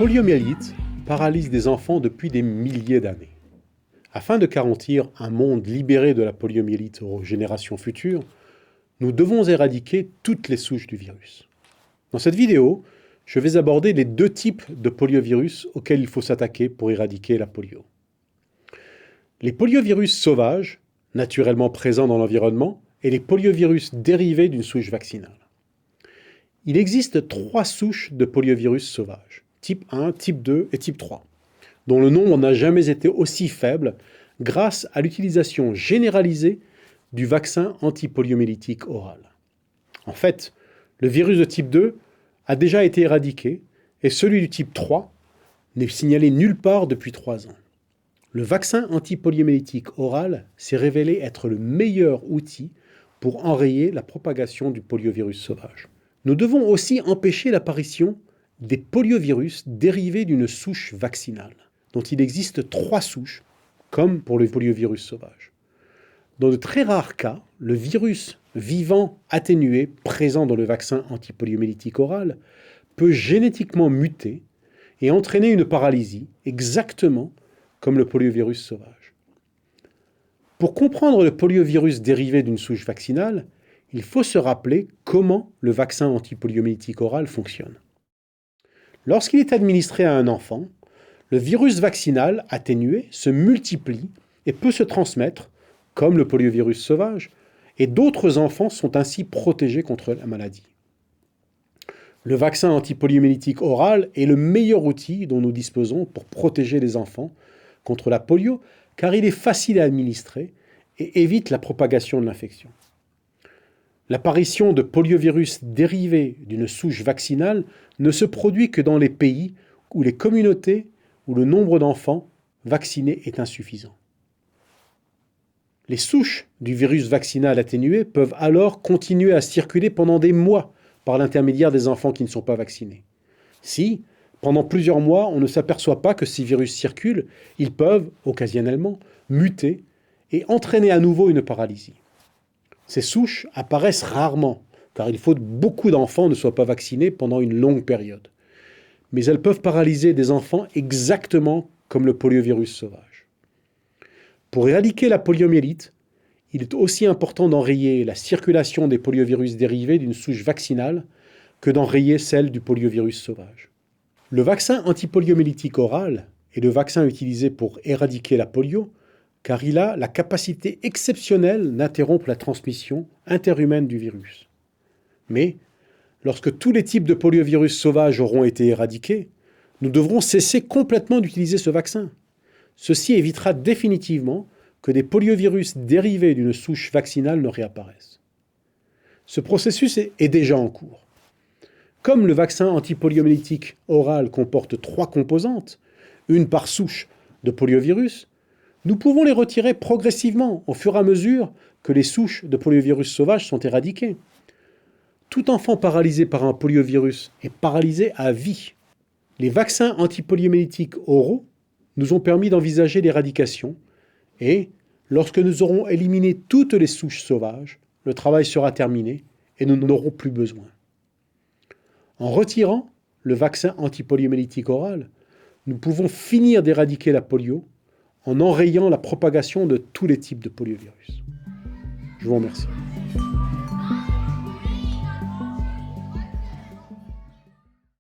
poliomyélite paralyse des enfants depuis des milliers d'années. Afin de garantir un monde libéré de la poliomyélite aux générations futures, nous devons éradiquer toutes les souches du virus. Dans cette vidéo, je vais aborder les deux types de poliovirus auxquels il faut s'attaquer pour éradiquer la polio. Les poliovirus sauvages, naturellement présents dans l'environnement, et les poliovirus dérivés d'une souche vaccinale. Il existe 3 souches de poliovirus sauvages, type 1, type 2 et type 3, dont le nombre n'a jamais été aussi faible grâce à l'utilisation généralisée du vaccin antipoliomyélitique oral. En fait, le virus de type 2 a déjà été éradiqué et celui du type 3 n'est signalé nulle part depuis 3 ans. Le vaccin antipoliomyélitique oral s'est révélé être le meilleur outil pour enrayer la propagation du poliovirus sauvage. Nous devons aussi empêcher l'apparition des poliovirus dérivés d'une souche vaccinale, dont il existe 3 souches, comme pour le poliovirus sauvage. Dans de très rares cas, le virus vivant atténué présent dans le vaccin antipoliomyélitique oral peut génétiquement muter et entraîner une paralysie, exactement comme le poliovirus sauvage. Pour comprendre le poliovirus dérivé d'une souche vaccinale, il faut se rappeler comment le vaccin antipoliomyélitique oral fonctionne. Lorsqu'il est administré à un enfant, le virus vaccinal atténué se multiplie et peut se transmettre, comme le poliovirus sauvage, et d'autres enfants sont ainsi protégés contre la maladie. Le vaccin antipoliomyélitique oral est le meilleur outil dont nous disposons pour protéger les enfants contre la polio, car il est facile à administrer et évite la propagation de l'infection. L'apparition de poliovirus dérivés d'une souche vaccinale ne se produit que dans les pays où les communautés où le nombre d'enfants vaccinés est insuffisant. Les souches du virus vaccinal atténué peuvent alors continuer à circuler pendant des mois par l'intermédiaire des enfants qui ne sont pas vaccinés. Si, pendant plusieurs mois, on ne s'aperçoit pas que ces virus circulent, ils peuvent, occasionnellement, muter et entraîner à nouveau une paralysie. Ces souches apparaissent rarement, car il faut que beaucoup d'enfants ne soient pas vaccinés pendant une longue période. Mais elles peuvent paralyser des enfants exactement comme le poliovirus sauvage. Pour éradiquer la poliomyélite, il est aussi important d'enrayer la circulation des poliovirus dérivés d'une souche vaccinale que d'enrayer celle du poliovirus sauvage. Le vaccin antipoliomyélitique oral est le vaccin utilisé pour éradiquer la polio, car il a la capacité exceptionnelle d'interrompre la transmission interhumaine du virus. Mais, lorsque tous les types de poliovirus sauvages auront été éradiqués, nous devrons cesser complètement d'utiliser ce vaccin. Ceci évitera définitivement que des poliovirus dérivés d'une souche vaccinale ne réapparaissent. Ce processus est déjà en cours. Comme le vaccin antipoliomyélitique oral comporte 3 composantes, une par souche de poliovirus, nous pouvons les retirer progressivement au fur et à mesure que les souches de poliovirus sauvages sont éradiquées. Tout enfant paralysé par un poliovirus est paralysé à vie. Les vaccins antipoliomyélitiques oraux nous ont permis d'envisager l'éradication et, lorsque nous aurons éliminé toutes les souches sauvages, le travail sera terminé et nous n'en aurons plus besoin. En retirant le vaccin antipoliomyélitique oral, nous pouvons finir d'éradiquer la polio en enrayant la propagation de tous les types de poliovirus. Je vous remercie.